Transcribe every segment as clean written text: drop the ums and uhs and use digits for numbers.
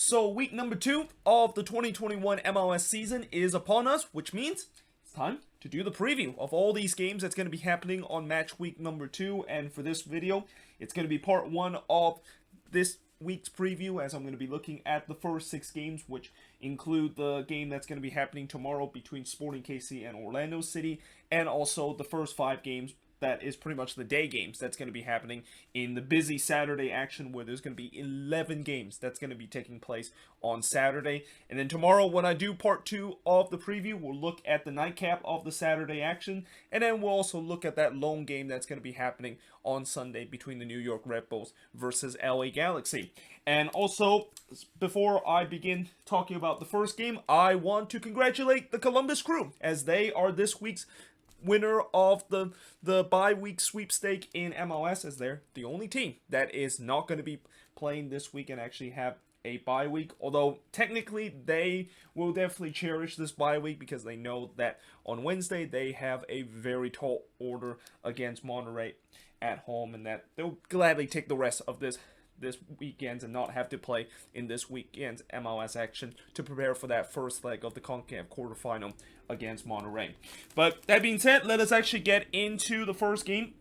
So week number 2 of the 2021 MLS season is upon us, which means it's time to do the preview of all these games that's going to be happening on match week number 2. And for this video, it's going to be part 1 of this week's preview, as I'm going to be looking at the first 6 games, which include the game that's going to be happening tomorrow between Sporting KC and Orlando City, and also the first 5 games that is pretty much the day games that's going to be happening in the busy Saturday action, where there's going to be 11 games that's going to be taking place on Saturday. And then tomorrow, when I do part 2 of the preview, we'll look at the nightcap of the Saturday action, and then we'll also look at that lone game that's going to be happening on Sunday between the New York Red Bulls versus LA Galaxy. And also, before I begin talking about the first game, I want to congratulate the Columbus Crew, as they are this week's winner of the bye-week sweepstake in MLS, as they're the only team that is not going to be playing this week and actually have a bye week. Although technically they will definitely cherish this bye week, because they know that on Wednesday they have a very tall order against Monterey at home, and that they'll gladly take the rest of this weekend and not have to play in this weekend's MLS action to prepare for that first leg of the CONCACAF quarterfinal against Monterey. But that being said, let us actually get into the first game,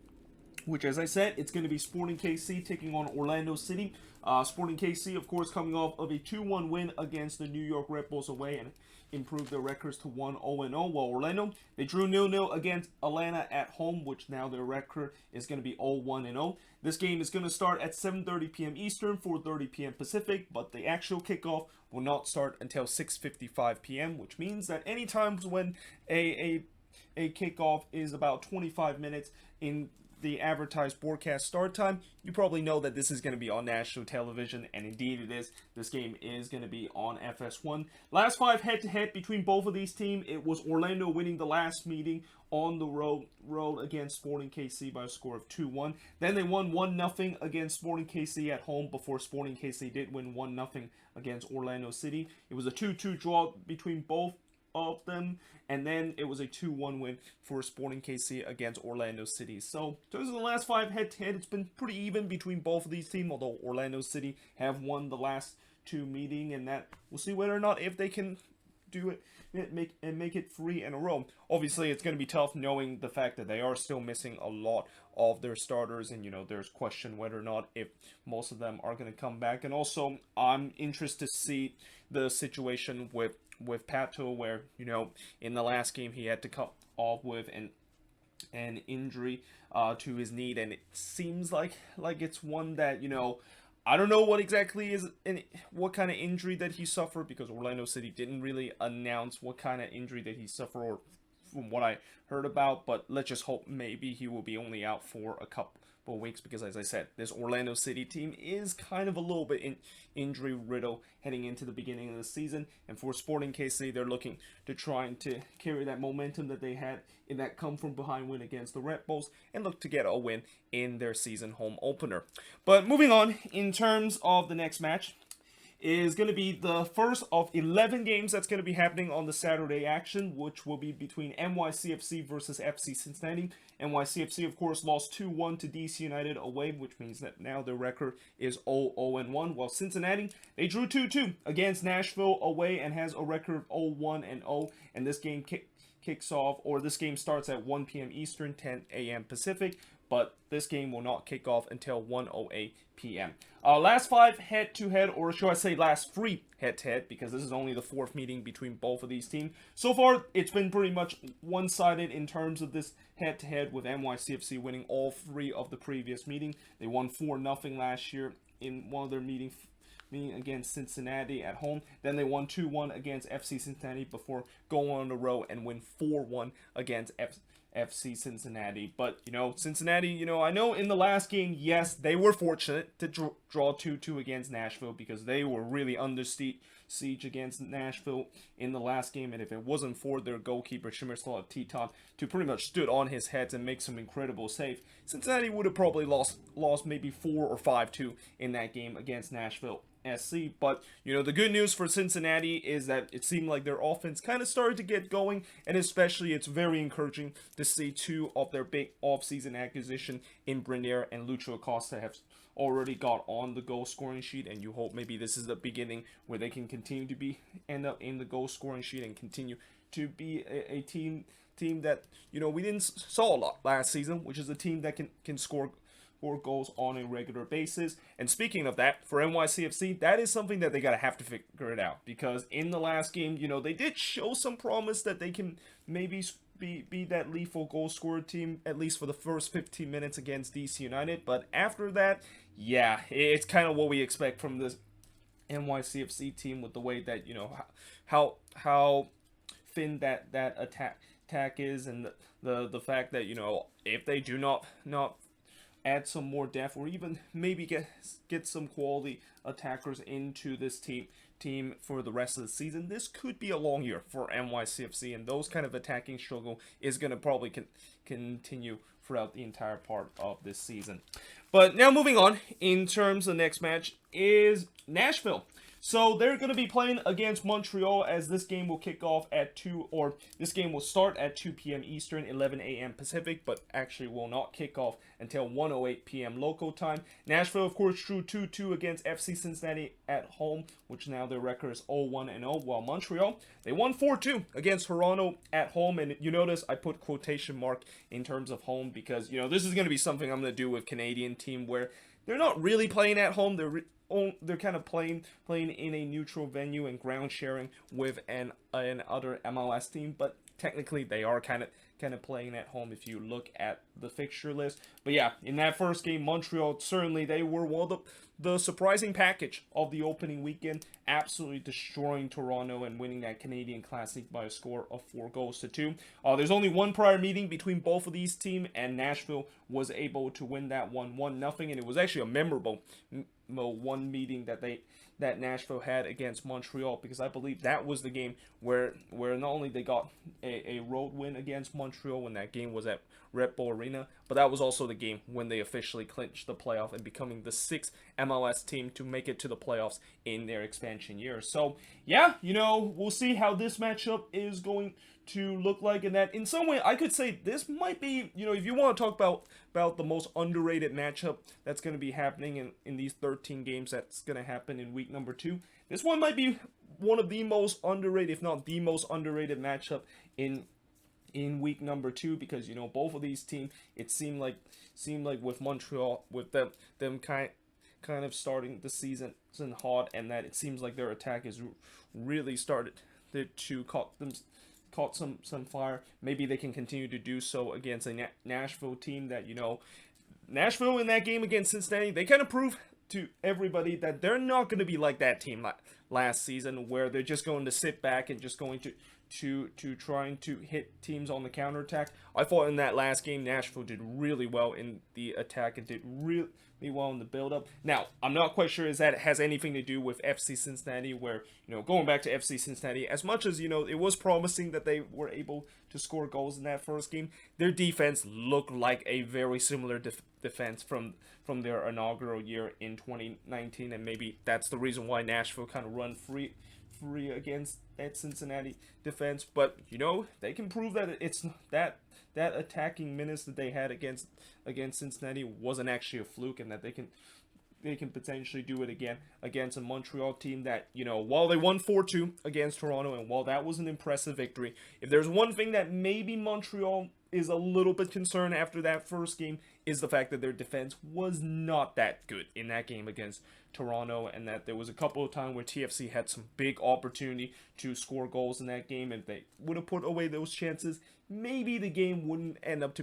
which, as I said, it's going to be Sporting KC taking on Orlando City. Sporting KC, of course, coming off of a 2-1 win against the New York Red Bulls away and improved their records to 1-0-0, while Orlando, they drew 0-0 against Atlanta at home, which now their record is going to be 0-1-0. This game is going to start at 7:30 p.m. Eastern, 4:30 p.m. Pacific, but the actual kickoff will not start until 6:55 p.m., which means that any times when a kickoff is about 25 minutes in the advertised broadcast start time, you probably know that this is going to be on national television, and indeed it is. This game is going to be on FS1. Last 5 head-to-head between both of these teams, it was Orlando winning the last meeting on the road against Sporting KC by a score of 2-1. Then they won 1-0 against Sporting KC at home before Sporting KC did win 1-0 against Orlando City. It was a 2-2 draw between both of them, and then it was a 2-1 win for Sporting KC against Orlando City. So, in terms of the last 5 head-to-head, it's been pretty even between both of these teams, although Orlando City have won the last 2 meetings, and that we'll see whether or not if they can do it make it 3 in a row. Obviously, it's going to be tough knowing the fact that they are still missing a lot of their starters, and there's question whether or not if most of them are going to come back. And also, I'm interested to see the situation with Pato, where in the last game he had to come off with an injury to his knee, and it seems like it's one that I don't know what exactly is what kind of injury that he suffered, because Orlando City didn't really announce what kind of injury that he suffered, or from what I heard about. But let's just hope maybe he will be only out for a couple weeks, because, as I said, this Orlando City team is kind of a little bit injury riddle heading into the beginning of the season. And for Sporting KC, they're looking to trying to carry that momentum that they had in that come from behind win against the Red Bulls and look to get a win in their season home opener. But moving on, in terms of the next match, is going to be the first of 11 games that's going to be happening on the Saturday action, which will be between NYCFC versus FC Cincinnati. NYCFC, of course, lost 2-1 to DC United away, which means that now their record is 0-0-1, while Cincinnati, they drew 2-2 against Nashville away and has a record of 0-1-0, and this game kicks off, or this game starts at 1 p.m. Eastern, 10 a.m. Pacific, but this game will not kick off until 1:08 p.m. Last 5 head-to-head, or should I say last 3 head-to-head, because this is only the 4th meeting between both of these teams. So far, it's been pretty much one-sided in terms of this head-to-head, with NYCFC winning all 3 of the previous meetings. They won 4-0 last year in one of their meetings against Cincinnati at home. Then they won 2-1 against FC Cincinnati before going on the road and win 4-1 against FC Cincinnati. But, Cincinnati, I know in the last game, yes, they were fortunate to draw 2-2 against Nashville, because they were really under siege against Nashville in the last game, and if it wasn't for their goalkeeper, Shimmerslaw Teton, to pretty much stood on his head and make some incredible save, Cincinnati would have probably lost maybe 4 or 5-2 in that game against Nashville SC. But, the good news for Cincinnati is that it seemed like their offense kind of started to get going, and especially it's very encouraging to see 2 of their big offseason acquisition in Brenier and Lucho Acosta have already got on the goal scoring sheet, and you hope maybe this is the beginning where they can continue to end up in the goal scoring sheet and continue to be a team that, you know, we didn't saw a lot last season, which is a team that can score goals on a regular basis. And speaking of that, for NYCFC, that is something that they gotta have to figure it out, because in the last game, you know, they did show some promise that they can maybe be that lethal goal scorer team, at least for the first 15 minutes against DC United. But after that, yeah, it's kind of what we expect from this NYCFC team, with the way that, you know, how thin that attack is, and the fact that, you know, if they do not add some more depth, or even maybe get some quality attackers into this team for the rest of the season, this could be a long year for NYCFC, and those kind of attacking struggle is going to probably continue throughout the entire part of this season. But now moving on, in terms of the next match is Nashville. So they're going to be playing against Montreal, as this game will kick off at 2, or this game will start at 2 p.m. Eastern, 11 a.m. Pacific, but actually will not kick off until 1:08 p.m. local time. Nashville, of course, drew 2-2 against FC Cincinnati at home, which now their record is 0-1-0, while Montreal, they won 4-2 against Toronto at home. And you notice I put quotation mark in terms of home, because, you know, this is going to be something I'm going to do with Canadian team, where they're not really playing at home. They're kind of playing in a neutral venue and ground sharing with an other MLS team, but technically they are kind of playing at home if you look at the fixture list. But yeah, in that first game, Montreal, certainly they were the surprising package of the opening weekend, absolutely destroying Toronto and winning that Canadian Classic by a score of 4-2. There's only one prior meeting between both of these teams, and Nashville was able to win that one 1-0, and it was actually a memorable one meeting that Nashville had against Montreal, because I believe that was the game where not only they got a road win against Montreal when that game was at Red Bull Arena, but that was also the game when they officially clinched the playoff and becoming the 6th MLS team to make it to the playoffs in their expansion year. So yeah, you know, we'll see how this matchup is going to look like, and that in some way I could say this might be, you know, if you want to talk about the most underrated matchup that's going to be happening in these 13 games that's going to happen in week number 2, this one might be one of the most underrated, if not the most underrated matchup in week number 2, because, you know, both of these teams, it seemed like with Montreal, with them kind of starting the season hot, and that it seems like their attack is really started to caught some fire. Maybe they can continue to do so against a Nashville team that, you know, Nashville in that game against Cincinnati, they kind of proved to everybody that they're not going to be like that team last season, where they're just going to sit back and just going to trying to hit teams on the counterattack. I thought in that last game, Nashville did really well in the attack and did really well in the build-up. Now, I'm not quite sure if that has anything to do with FC Cincinnati, where, you know, going back to FC Cincinnati, as much as, you know, it was promising that they were able to score goals in that first game, their defense looked like a very similar defense from their inaugural year in 2019, and maybe that's the reason why Nashville kind of run free against that Cincinnati defense. But, you know, they can prove that it's that attacking minutes that they had against Cincinnati wasn't actually a fluke, and that they can potentially do it again against a Montreal team that, you know, while they won 4-2 against Toronto, and while that was an impressive victory, if there's one thing that maybe Montreal is a little bit concerned after that first game, is the fact that their defense was not that good in that game against Toronto, and that there was a couple of times where TFC had some big opportunity to score goals in that game, and if they would have put away those chances, maybe the game wouldn't end up to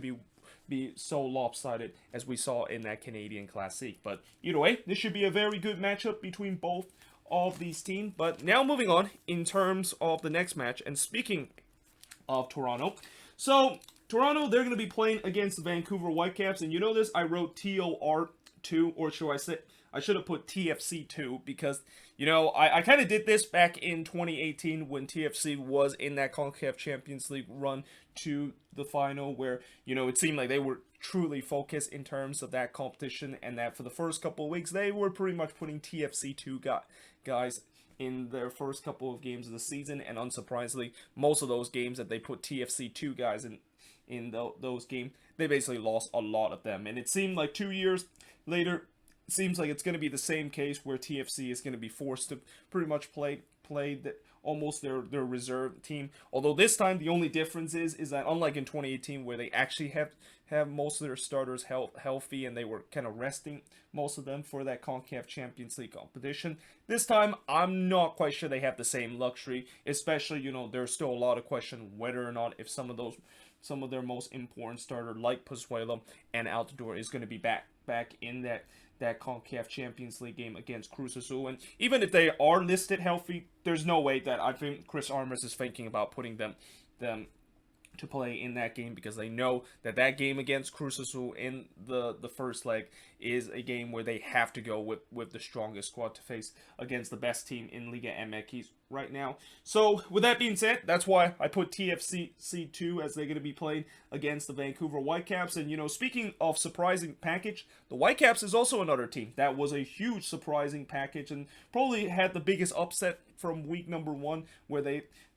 be so lopsided as we saw in that Canadian Classic. But either way, this should be a very good matchup between both of these teams. But now moving on in terms of the next match, and speaking of Toronto, so Toronto, they're going to be playing against the Vancouver Whitecaps, and you know this, I wrote TOR2, or should I say, I should have put TFC2, because, you know, I kind of did this back in 2018 when TFC was in that CONCACAF Champions League run to the final, where, you know, it seemed like they were truly focused in terms of that competition, and that for the first couple of weeks, they were pretty much putting TFC2 guys in their first couple of games of the season, and unsurprisingly, most of those games that they put TFC2 guys in those games, they basically lost a lot of them, and it seemed like 2 years later, seems like it's going to be the same case where TFC is going to be forced to pretty much play almost their reserve team. Although this time the only difference is that unlike in 2018 where they actually have most of their starters healthy and they were kind of resting most of them for that CONCACAF Champions League competition, this time I'm not quite sure they have the same luxury, especially, you know, there's still a lot of question whether or not if some of their most important starter like Pozuelo and Altidore is going to be back in that CONCACAF Champions League game against Cruz Azul. And even if they are listed healthy, there's no way that I think Chris Armas is thinking about putting them to play in that game, because they know that that game against Cruz Azul in the first leg is a game where they have to go with the strongest squad to face against the best team in Liga MX right now. So with that being said, that's why I put TFC C2 as they're going to be playing against the Vancouver Whitecaps. And, you know, speaking of surprising package, the Whitecaps is also another team that was a huge surprising package and probably had the biggest upset from week number 1, where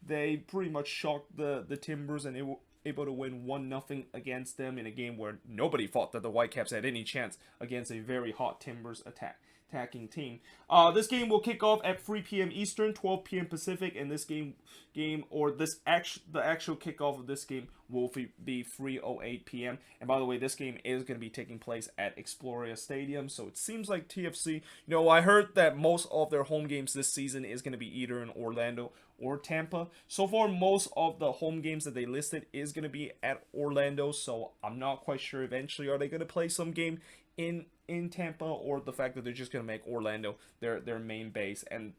they pretty much shocked the Timbers and they were able to win 1-0 against them in a game where nobody thought that the Whitecaps had any chance against a very hot Timbers attacking team. This game will kick off at 3 p.m. Eastern, 12 p.m. Pacific, and this the actual kickoff of this game will be 3:08 p.m. And by the way, this game is going to be taking place at Exploria Stadium, so it seems like TFC, you know, I heard that most of their home games this season is going to be either in Orlando or Tampa. So far, most of the home games that they listed is going to be at Orlando, so I'm not quite sure eventually are they going to play some game in Tampa, or the fact that they're just going to make Orlando their main base and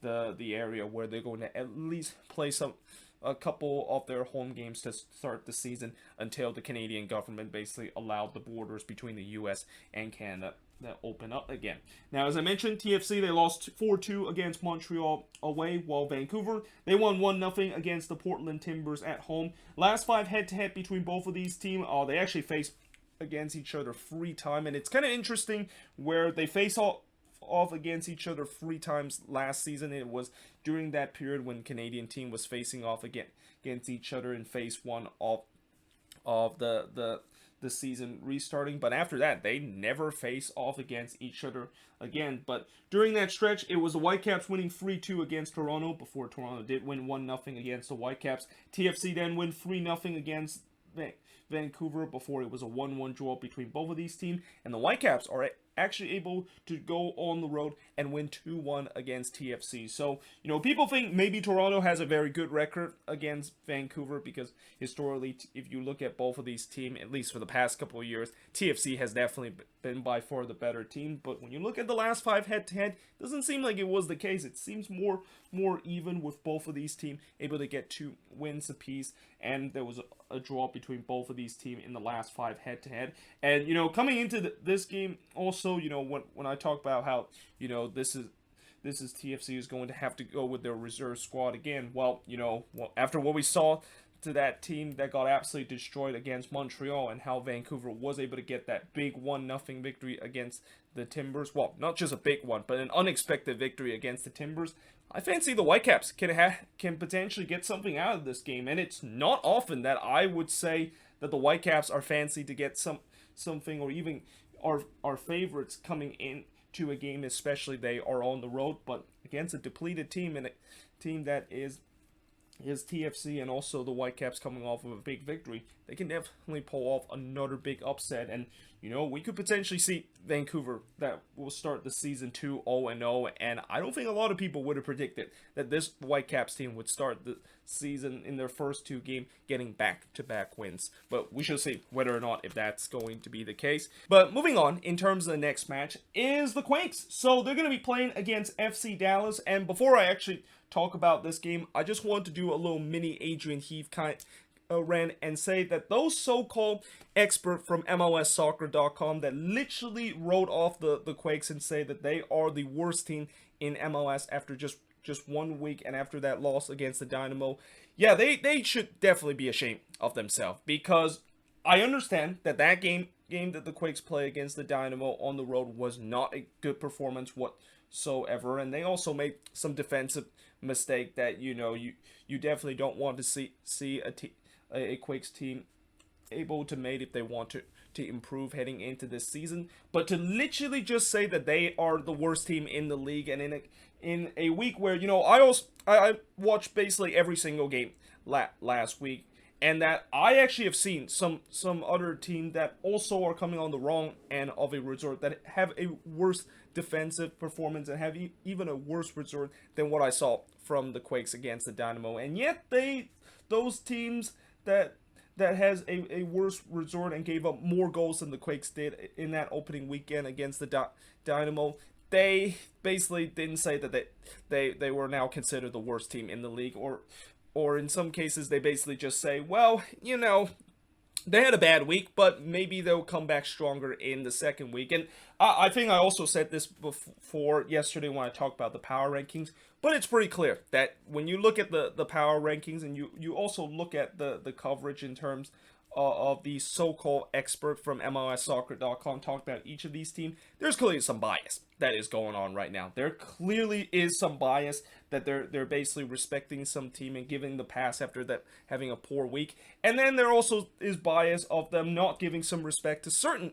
the area where they're going to at least play a couple of their home games to start the season until the Canadian government basically allowed the borders between the US and Canada that open up again. Now, as I mentioned, TFC, they lost 4-2 against Montreal away, while Vancouver, they won 1-0 against the Portland Timbers at home. Last 5 head-to-head between both of these teams, they actually faced against each other 3 times, and it's kind of interesting where they face off against each other 3 times last season. It was during that period when Canadian team was facing off against each other in phase 1 of the season restarting, but after that they never face off against each other again. But during that stretch, it was the Whitecaps winning 3-2 against Toronto before Toronto did win 1-0 against the Whitecaps. TFC then win 3-0 against Vancouver before it was a 1-1 draw between both of these teams, and the Whitecaps are actually able to go on the road and win 2-1 against TFC. So, you know, people think maybe Toronto has a very good record against Vancouver, because historically, if you look at both of these teams, at least for the past couple of years, TFC has definitely been by far the better team. But when you look at the last 5 head-to-head, it doesn't seem like it was the case. It seems more even, with both of these teams able to get 2 wins apiece, and there was a draw between both of these teams in the last 5 head-to-head. And, you know, coming into this game also, you know, when I talk about how, you know, this is TFC is going to have to go with their reserve squad again. Well, you know, after what we saw to that team that got absolutely destroyed against Montreal, and how Vancouver was able to get that big 1-0 victory against the Timbers. Well, not just a big one, but an unexpected victory against the Timbers. I fancy the Whitecaps can potentially get something out of this game, and it's not often that I would say that the Whitecaps are fancy to get something, or even our favorites coming in to a game, especially they are on the road, but against a depleted team, and a team that is TFC, and also the Whitecaps coming off of a big victory, they can definitely pull off another big upset. And, you know, we could potentially see Vancouver that will start the season 2-0-0, and I don't think a lot of people would have predicted that this Whitecaps team would start the season in their first 2 games getting back-to-back wins. But we shall see whether or not if that's going to be the case. But moving on, in terms of the next match, is the Quakes. So they're going to be playing against FC Dallas, and before I actually talk about this game, I just want to do a little mini Adrian Heath kind of rant and say that those so-called experts from MLSsoccer.com that literally wrote off the Quakes and say that they are the worst team in MLS after just 1 week and after that loss against the Dynamo, yeah, they should definitely be ashamed of themselves, because I understand that game that the Quakes play against the Dynamo on the road was not a good performance whatsoever, and they also made some defensive mistake that, you know, you definitely don't want to see a Quakes team able to make if they want to improve heading into this season. But to literally just say that they are the worst team in the league, and in a week where, you know, I watched basically every single game last week, and that I actually have seen some other team that also are coming on the wrong end of a resort, that have a worse defensive performance and have even a worse resort than what I saw from the Quakes against the Dynamo. And yet those teams that has a worse resort and gave up more goals than the Quakes did in that opening weekend against the Dynamo, they basically didn't say that they were now considered the worst team in the league, or in some cases they basically just say, well, you know, they had a bad week, but maybe they'll come back stronger in the second week. And I think I also said this before yesterday when I talked about the power rankings, but it's pretty clear that when you look at the power rankings, and you also look at the coverage in terms of the so-called expert from MLSsoccer.com talk about each of these teams, there's clearly some bias that is going on right now. There clearly is some bias that they're basically respecting some team and giving the pass after that having a poor week. And then there also is bias of them not giving some respect to certain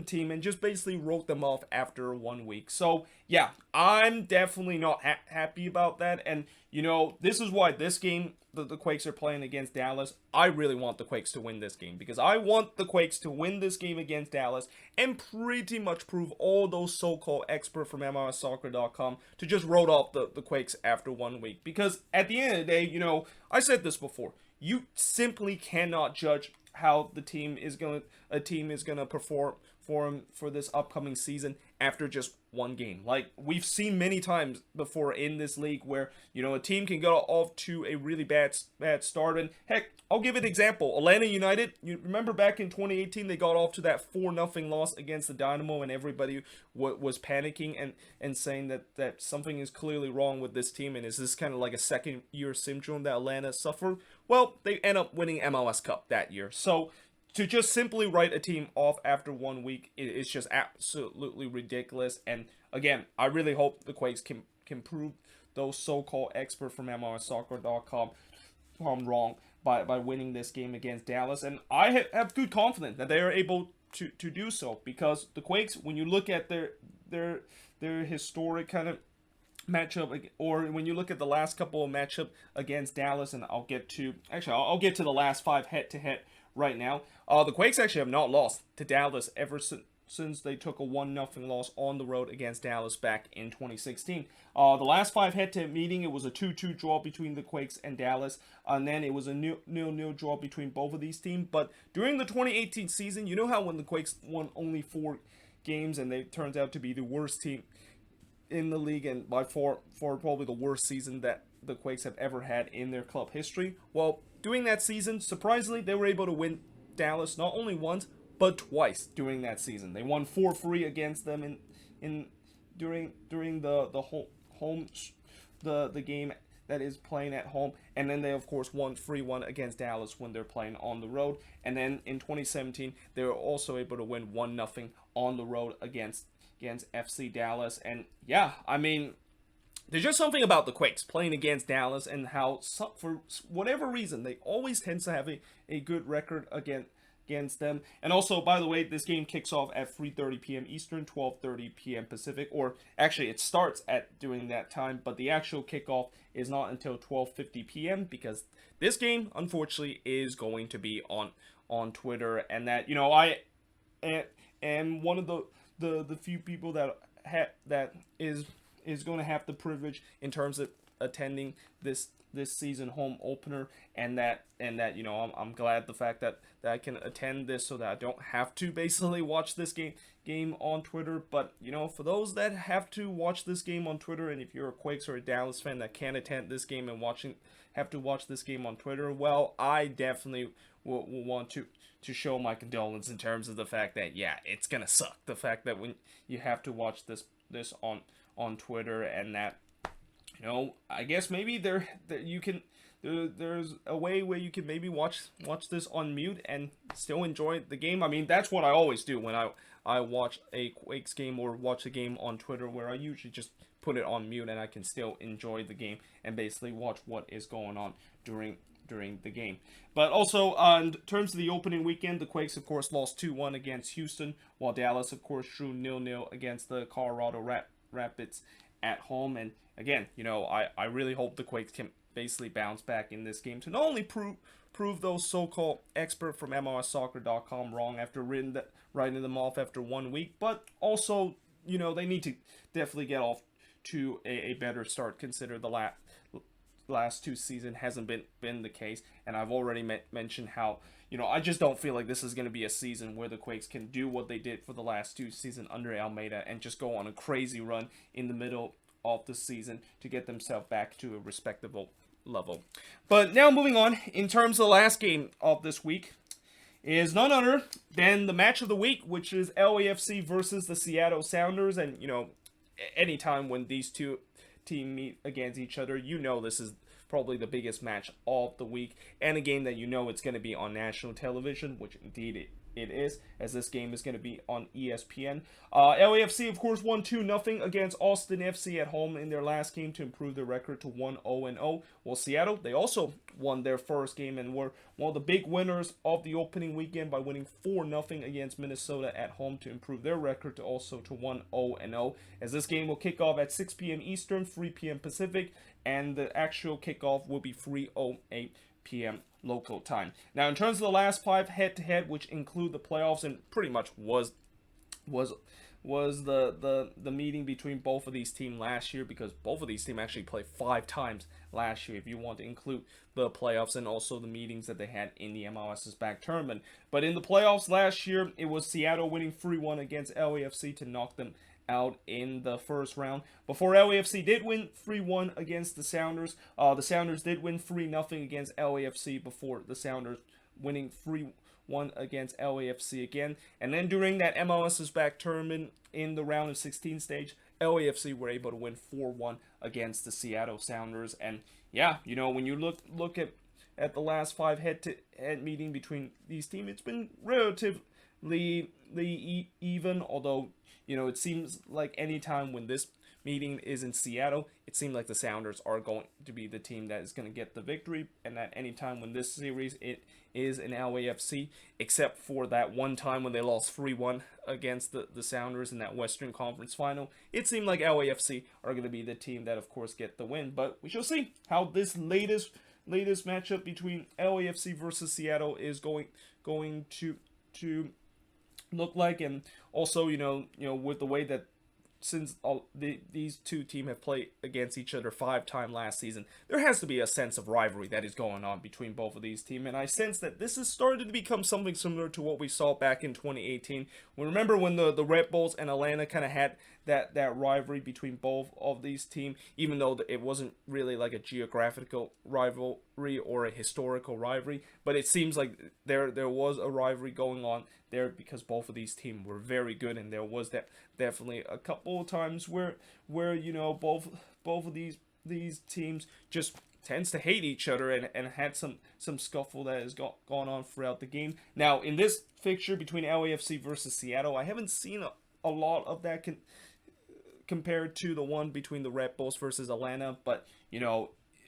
team and just basically wrote them off after 1 week. So yeah, I'm definitely not happy about that. And you know, this is why this game the Quakes are playing against Dallas, I really want the Quakes to win this game, because I want the Quakes to win this game against Dallas and pretty much prove all those so-called experts from MLSsoccer.com to just wrote off the Quakes after 1 week. Because at the end of the day, you know, I said this before, you simply cannot judge how a team is gonna perform for this upcoming season after just one game. Like we've seen many times before in this league where, you know, a team can go off to a really bad start. And heck, I'll give an example. Atlanta United, you remember back in 2018, they got off to that 4-0 loss against the Dynamo, and everybody was panicking and saying that something is clearly wrong with this team, and is this kind of like a second year syndrome that Atlanta suffered? Well, they end up winning MLS Cup that year. So to just simply write a team off after 1 week is just absolutely ridiculous. And again, I really hope the Quakes can prove those so-called experts from MLSsoccer.com wrong by winning this game against Dallas. And I have good confidence that they are able to do so, because the Quakes, when you look at their historic kind of matchup, or when you look at the last couple of matchup against Dallas, and I'll get to the last 5 head-to-head right now. The Quakes actually have not lost to Dallas ever since they took a 1-0 loss on the road against Dallas back in 2016. The last 5 head-to-head meeting, it was a 2-2 draw between the Quakes and Dallas, and then it was a 0-0 draw between both of these teams. But during the 2018 season, you know how when the Quakes won only 4 games and they turned out to be the worst team in the league, and by far probably the worst season that the Quakes have ever had in their club history? Well, during that season, surprisingly, they were able to win Dallas not only once but twice during that season. They won 4-3 against them during the game that is playing at home, and then they of course won 3-1 against Dallas when they're playing on the road. And then in 2017, they were also able to win 1-0 on the road against FC Dallas. And yeah, I mean, there's just something about the Quakes playing against Dallas, and how for whatever reason they always tend to have a good record against them. And also, by the way, this game kicks off at 3:30 p.m. Eastern, 12:30 p.m. Pacific, or actually it starts at during that time, but the actual kickoff is not until 12:50 p.m. because this game unfortunately is going to be on Twitter. And that, you know, I am one of the few people that is going to have the privilege in terms of attending this season home opener, and that you know, I'm glad the fact that I can attend this so that I don't have to basically watch this game on Twitter. But you know, for those that have to watch this game on Twitter, and if you're a Quakes or a Dallas fan that can't attend this game and have to watch this game on Twitter, well, I definitely will want to show my condolence in terms of the fact that, yeah, it's gonna suck, the fact that when you have to watch this on Twitter. And that, you know, I guess maybe there's a way where you can maybe watch this on mute and still enjoy the game. I mean, that's what I always do when I watch a Quakes game or watch a game on Twitter, where I usually just put it on mute and I can still enjoy the game and basically watch what is going on during during the game. But also, in terms of the opening weekend, the Quakes, of course, lost 2-1 against Houston, while Dallas, of course, drew 0-0 against the Colorado Rapids at home. And again, I really hope the Quakes can basically bounce back in this game to not only prove those so-called experts from MLSsoccer.com wrong after writing them off after 1 week, but also, they need to definitely get off to a better start, consider the last 2 seasons hasn't been the case. And I've already mentioned how, I just don't feel like this is going to be a season where the Quakes can do what they did for the last 2 seasons under Almeida and just go on a crazy run in the middle of the season to get themselves back to a respectable level. But now moving on, in terms of the last game of this week is none other than the match of the week, which is LAFC versus the Seattle Sounders. And anytime when these two teams meet against each other, this is probably the biggest match of the week, and a game that it's going to be on national television, which indeed it is, as this game is going to be on ESPN. LAFC, of course, won 2-0 against Austin FC at home in their last game to improve their record to 1-0-0. Well, Seattle, they also won their first game and were one of the big winners of the opening weekend by winning 4-0 against Minnesota at home to improve their record to also to 1-0-0. As this game will kick off at 6 p.m. Eastern, 3 p.m. Pacific, and the actual kickoff will be 3:08 p.m. local time. Now, in terms of the last 5 head-to-head, which include the playoffs, and pretty much was the meeting between both of these teams last year, because both of these teams actually played 5 times last year, if you want to include the playoffs and also the meetings that they had in the MLS's back tournament. But in the playoffs last year, it was Seattle winning 3-1 against LAFC to knock them out in the first round. Before LAFC did win 3-1 against the Sounders did win 3-0 against LAFC before the Sounders winning 3-1 against LAFC again. And then during that MLS's back tournament in the round of 16 stage, LAFC were able to win 4-1 against the Seattle Sounders. And yeah, when you look at the last 5 head-to-head meeting between these teams, it's been relatively even, although it seems like any time when this meeting is in Seattle, it seems like the Sounders are going to be the team that is going to get the victory, and that any time when this series it is in LAFC, except for that one time when they lost 3-1 against the Sounders in that Western Conference final, it seemed like LAFC are going to be the team that, of course, get the win. But we shall see how this latest matchup between LAFC versus Seattle is going to look like. And also, with the way that since these two teams have played against each other 5 times last season, there has to be a sense of rivalry that is going on between both of these teams. And I sense that this is starting to become something similar to what we saw back in 2018. Remember when the Red Bulls and Atlanta kind of had that rivalry between both of these teams, even though it wasn't really like a geographical rivalry or a historical rivalry, but it seems like there was a rivalry going on there because both of these teams were very good, and there was definitely a couple of times where both of these teams just tends to hate each other and had some scuffle that has gone on throughout the game. Now, in this fixture between LAFC versus Seattle, I haven't seen a lot of that compared to the one between the Red Bulls versus Atlanta, but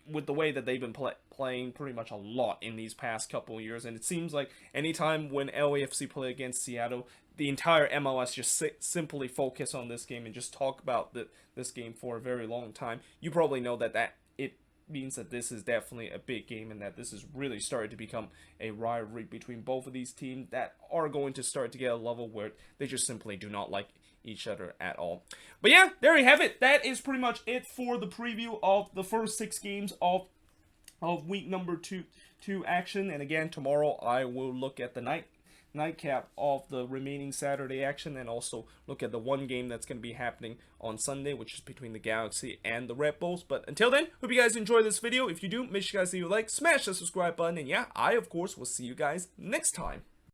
with the way that they've been playing pretty much a lot in these past couple of years, and it seems like anytime when LAFC play against Seattle, the entire MLS just simply focus on this game and just talk about this game for a very long time. You probably know that it means that this is definitely a big game, and that this is really starting to become a rivalry between both of these teams that are going to start to get a level where they just simply do not like each other at all. But yeah, there you have it. That is pretty much it for the preview of the first 6 games of week number 2 action. And again, tomorrow I will look at the nightcap of the remaining Saturday action, and also look at the one game that's going to be happening on Sunday, which is between the Galaxy and the Red Bulls. But until then, hope you guys enjoy this video. If you do, make sure you guys leave a like, smash the subscribe button, and yeah, I of course will see you guys next time.